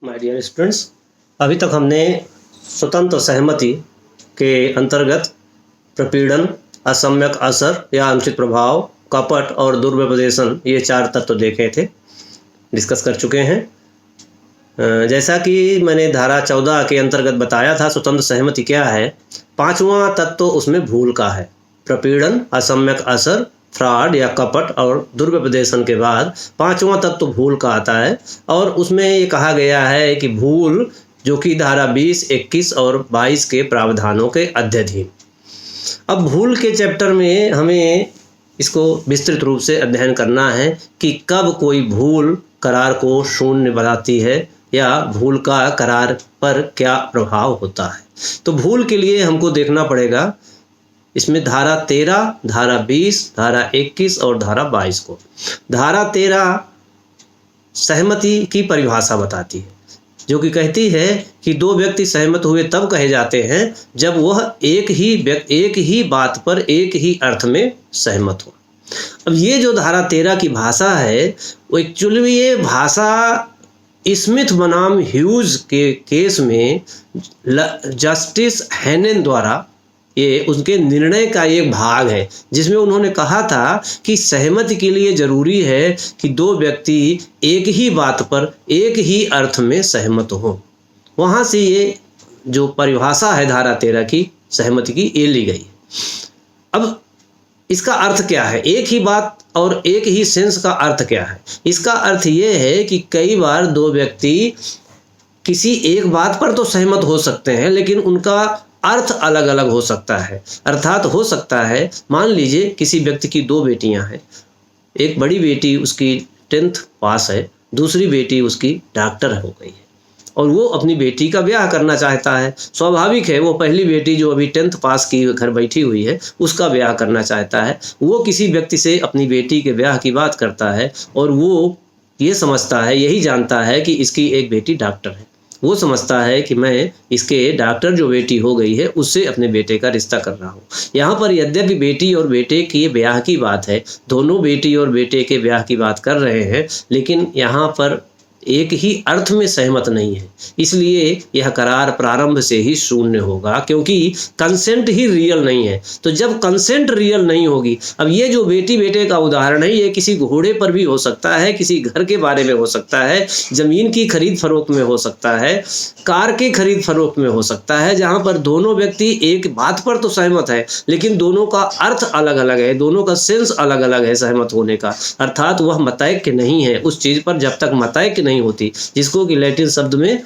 My dear students, अभी तक हमने स्वतंत्र सहमति के अंतर्गत प्रपीड़न, असम्यक असर या अनुचित प्रभाव, कपट और दुर्व्यपदेशन ये 4 तत्व देखे थे, डिस्कस कर चुके हैं। जैसा कि मैंने धारा 14 के अंतर्गत बताया था स्वतंत्र सहमति क्या है, 5वां तत्व उसमें भूल का है। प्रपीड़न, असम्यक असर, फ्रॉड या कपट और दुर्व्यपदेशन के बाद 5वां तत्व भूल का आता है और उसमें ये कहा गया है कि भूल जो कि धारा 20, 21 और 22 के प्रावधानों के अध्ययन। अब भूल के चैप्टर में हमें इसको विस्तृत रूप से अध्ययन करना है कि कब कोई भूल करार को शून्य बनाती है या भूल का करार पर क्या प्रभाव होता है। तो भूल के लिए हमको देखना पड़ेगा इसमें धारा 13, धारा 20, धारा 21 और धारा 22 को। धारा 13 सहमति की परिभाषा बताती है, जो कि कहती है कि 2 व्यक्ति सहमत हुए तब कहे जाते हैं जब वह एक ही बात पर एक ही अर्थ में सहमत हो। अब ये जो धारा 13 की भाषा है वो एक्चुअली ये भाषा स्मिथ बनाम ह्यूज के केस में जस्टिस हैनेन द्वारा ये उनके निर्णय का एक भाग है, जिसमें उन्होंने कहा था कि सहमति के लिए ज़रूरी है कि 2 व्यक्ति एक ही बात पर एक ही अर्थ में सहमत हों। वहाँ से ये जो परिभाषा है धारा 13 की सहमति की ये ली गई है। अब इसका अर्थ क्या है, एक ही बात और एक ही सेंस का अर्थ क्या है? इसका अर्थ ये है कि कई बार 2 व्यक्ति किसी एक बात पर तो सहमत हो सकते हैं लेकिन उनका अर्थ अलग अलग हो सकता है। अर्थात हो सकता है, मान लीजिए किसी व्यक्ति की 2 बेटियां हैं, एक बड़ी बेटी उसकी 10th पास है, दूसरी बेटी उसकी डॉक्टर हो गई है और वो अपनी बेटी का ब्याह करना चाहता है। स्वाभाविक है, वो पहली बेटी जो अभी 10th पास की घर बैठी हुई है उसका ब्याह करना चाहता है। वो किसी व्यक्ति से अपनी बेटी के ब्याह की बात करता है और वो ये समझता है, यही जानता है कि इसकी एक बेटी डॉक्टर है। वो समझता है कि मैं इसके डॉक्टर जो बेटी हो गई है उससे अपने बेटे का रिश्ता कर रहा हूँ। यहाँ पर यद्यपि बेटी और बेटे के ब्याह की बात है, दोनों बेटी और बेटे के ब्याह की बात कर रहे हैं, लेकिन यहाँ पर एक ही अर्थ में सहमत नहीं है। इसलिए यह करार प्रारंभ से ही शून्य होगा, क्योंकि कंसेंट ही रियल नहीं है। तो जब कंसेंट रियल नहीं होगी, अब ये जो बेटी बेटे का उदाहरण है ये किसी घोड़े पर भी हो सकता है, किसी घर के बारे में हो सकता है, जमीन की खरीद फरोख्त में हो सकता है, कार के खरीद फरोख्त में हो सकता है, जहाँ पर दोनों व्यक्ति एक बात पर तो सहमत है लेकिन दोनों का अर्थ अलग अलग है, दोनों का सेंस अलग अलग है सहमत होने का। अर्थात वह मतैक्य नहीं है उस चीज़ पर जब तक मतैक्य नहीं होती, जिसको कि लैटिन शब्द में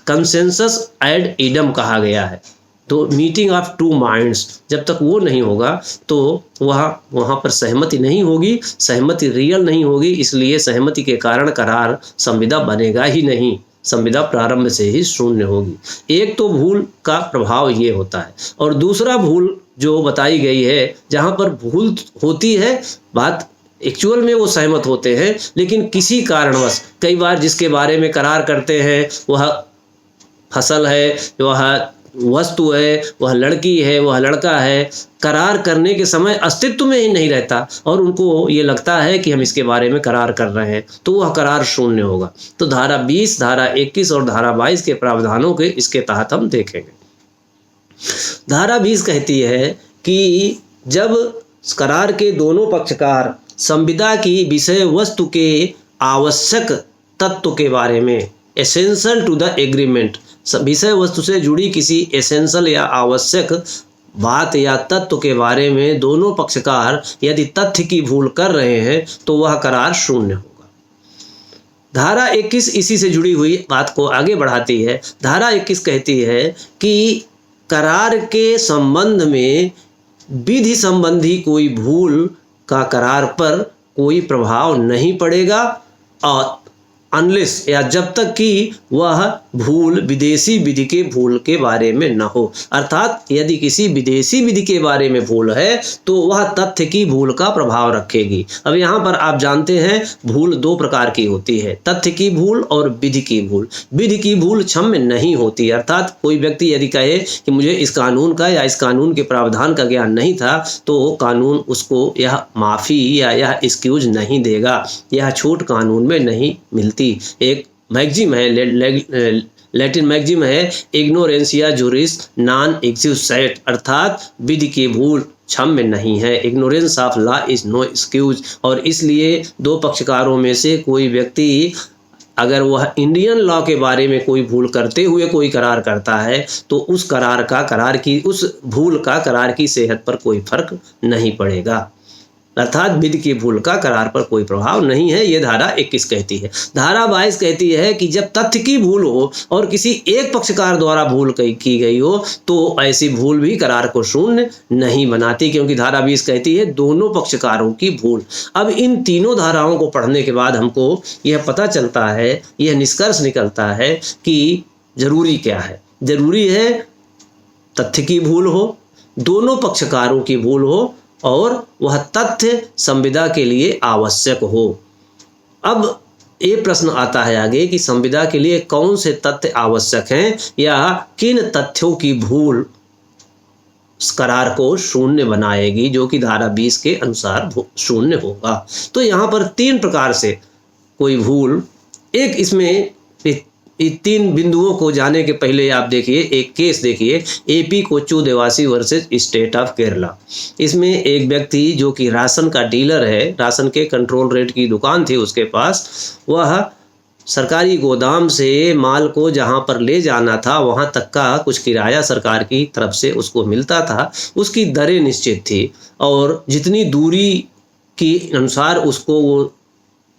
कंसेंसस एड इडम कहा गया है। तो मीटिंग ऑफ 2 माइंड्स जब तक वो नहीं होगा तो वहाँ पर सहमति नहीं होगी, सहमति रियल नहीं होगी। इसलिए सहमति के कारण करार संविदा बनेगा ही नहीं, संविदा प्रारंभ से ही शून्य होगी। एक तो भूल का प्रभाव ये होता है और दूसरा भूल जो बताई गई है, जहाँ पर भूल होती है, बात एक्चुअल में वो सहमत होते हैं लेकिन किसी कारणवश, कई बार जिसके बारे में करार करते हैं वह फसल है, वह वस्तु है, वह लड़की है, वह लड़का है, करार करने के समय अस्तित्व में ही नहीं रहता और उनको ये लगता है कि हम इसके बारे में करार कर रहे हैं, तो वह करार शून्य होगा। तो धारा 20, धारा 21 और धारा 22 के प्रावधानों के इसके तहत हम देखेंगे। धारा 20 कहती है कि जब करार के दोनों पक्षकार संविदा की विषय वस्तु के आवश्यक तत्व के बारे में, एसेंशियल टू द एग्रीमेंट, विषय वस्तु से जुड़ी किसी एसेंशियल या आवश्यक बात या तत्व के बारे में दोनों पक्षकार यदि तथ्य की भूल कर रहे हैं तो वह करार शून्य होगा। धारा 21 इसी से जुड़ी हुई बात को आगे बढ़ाती है। धारा 21 कहती है कि करार के संबंध में विधि संबंधी कोई भूल का करार पर कोई प्रभाव नहीं पड़ेगा और अनलेस या जब तक कि वह भूल विदेशी विधि के भूल के बारे में न हो। अर्थात यदि किसी विदेशी विधि के बारे में भूल है तो वह तथ्य की भूल का प्रभाव रखेगी। अब यहाँ पर आप जानते हैं भूल 2 प्रकार की होती है, तथ्य की भूल और विधि की भूल। विधि की भूल क्षम्य नहीं होती, अर्थात कोई व्यक्ति यदि कहे कि मुझे इस कानून का या इस कानून के प्रावधान का ज्ञान नहीं था तो कानून उसको यह माफ़ी या यह एक्सक्यूज नहीं देगा, यह छूट कानून में नहीं मिलती। एक मैगजिम है, लैटिन मैगजिम है, इग्नोरेंसिया जुरिस नॉन एक्सक्यूसेट, अर्थात विधि की भूल क्षम्य नहीं है। Ignorance of law is no excuse. और इसलिए दो पक्षकारों में से कोई व्यक्ति अगर वह इंडियन लॉ के बारे में कोई भूल करते हुए कोई करार करता है तो उस भूल का करार की सेहत पर कोई फर्क नहीं पड़ेगा, अर्थात विधि की भूल का करार पर कोई प्रभाव नहीं है। ये धारा 21 कहती है। धारा 22 कहती है कि जब तथ्य की भूल हो और किसी एक पक्षकार द्वारा भूल की गई हो तो ऐसी भूल भी करार को शून्य नहीं बनाती, क्योंकि धारा 20 कहती है दोनों पक्षकारों की भूल। अब इन तीनों धाराओं को पढ़ने के बाद हमको यह पता चलता है, यह निष्कर्ष निकलता है कि जरूरी क्या है। जरूरी है तथ्य की भूल हो, दोनों पक्षकारों की भूल हो और वह तथ्य संविदा के लिए आवश्यक हो। अब ये प्रश्न आता है आगे कि संविदा के लिए कौन से तथ्य आवश्यक हैं या किन तथ्यों की भूल करार को शून्य बनाएगी, जो कि धारा 20 के अनुसार शून्य होगा। तो यहाँ पर 3 प्रकार से कोई भूल, एक इसमें इन 3 बिंदुओं को जाने के पहले आप देखिए एक केस देखिए, AP Kochu Devasi versus state of Kerala. इसमें एक व्यक्ति जो कि राशन का डीलर है, राशन के कंट्रोल रेट की दुकान थी उसके पास, वह सरकारी गोदाम से माल को जहां पर ले जाना था वहां तक का कुछ किराया सरकार की तरफ से उसको मिलता था। उसकी दरें निश्चित थी और जितनी दूरी के अनुसार उसको वो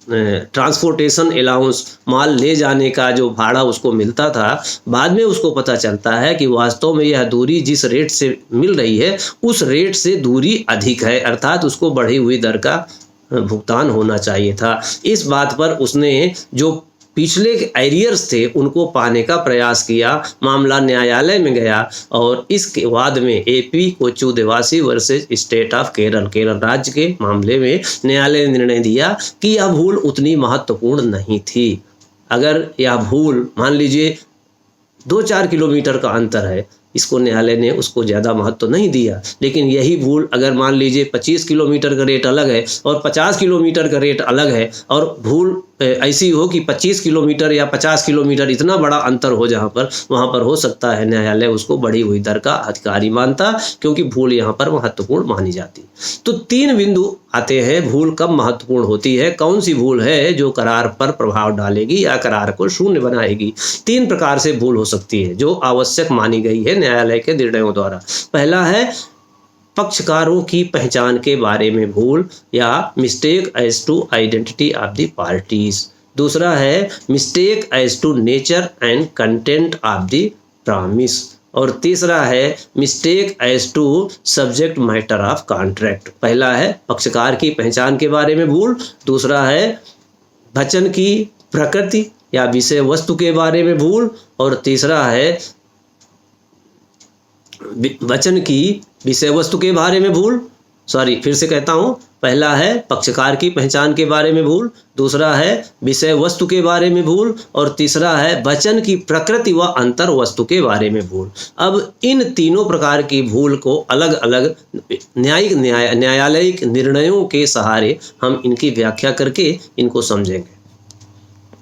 ट्रांसपोर्टेशन अलाउंस, माल ले जाने का जो भाड़ा उसको मिलता था, बाद में उसको पता चलता है कि वास्तव में यह दूरी जिस रेट से मिल रही है उस रेट से दूरी अधिक है, अर्थात उसको बढ़ी हुई दर का भुगतान होना चाहिए था। इस बात पर उसने जो पिछले एरियर्स थे उनको पाने का प्रयास किया, मामला न्यायालय में गया और इसके बाद में AP Kochu Devasi versus state of Kerala राज्य के मामले में न्यायालय ने निर्णय दिया कि यह भूल उतनी महत्वपूर्ण नहीं थी। अगर यह भूल मान लीजिए 2-4 किलोमीटर का अंतर है, इसको न्यायालय ने उसको ज़्यादा महत्व नहीं दिया, लेकिन यही भूल अगर मान लीजिए 25 किलोमीटर का रेट अलग है और 50 किलोमीटर का रेट अलग है और भूल ऐसी हो कि 25 किलोमीटर या 50 किलोमीटर इतना बड़ा अंतर हो जहाँ पर, वहाँ पर हो सकता है न्यायालय उसको बढ़ी हुई दर का अधिकारी मानता, क्योंकि भूल यहाँ पर महत्वपूर्ण मानी जाती। तो 3 बिंदु आते हैं भूल कब महत्वपूर्ण होती है, कौन सी भूल है जो करार पर प्रभाव डालेगी या करार को शून्य बनाएगी। 3 प्रकार से भूल हो सकती है जो आवश्यक मानी गई है न्यायालय के निर्णयों द्वारा। पहला है पक्षकारों की पहचान के बारे में भूल या mistake as to identity of the parties. दूसरा है mistake as to nature and content of the promise. और तीसरा है mistake as to subject matter of contract. पहला है पक्षकार की पहचान के बारे में भूल, दूसरा है वचन की प्रकृति या विषय वस्तु के बारे में भूल, और तीसरा है वचन की विषय वस्तु के बारे में भूल। फिर से कहता हूँ, पहला है पक्षकार की पहचान के बारे में भूल, दूसरा है विषय वस्तु के बारे में भूल, और तीसरा है वचन की प्रकृति व अंतर वस्तु के बारे में भूल। अब इन तीनों प्रकार की भूल को अलग अलग न्यायिक निर्णयों के सहारे हम इनकी व्याख्या करके इनको समझेंगे।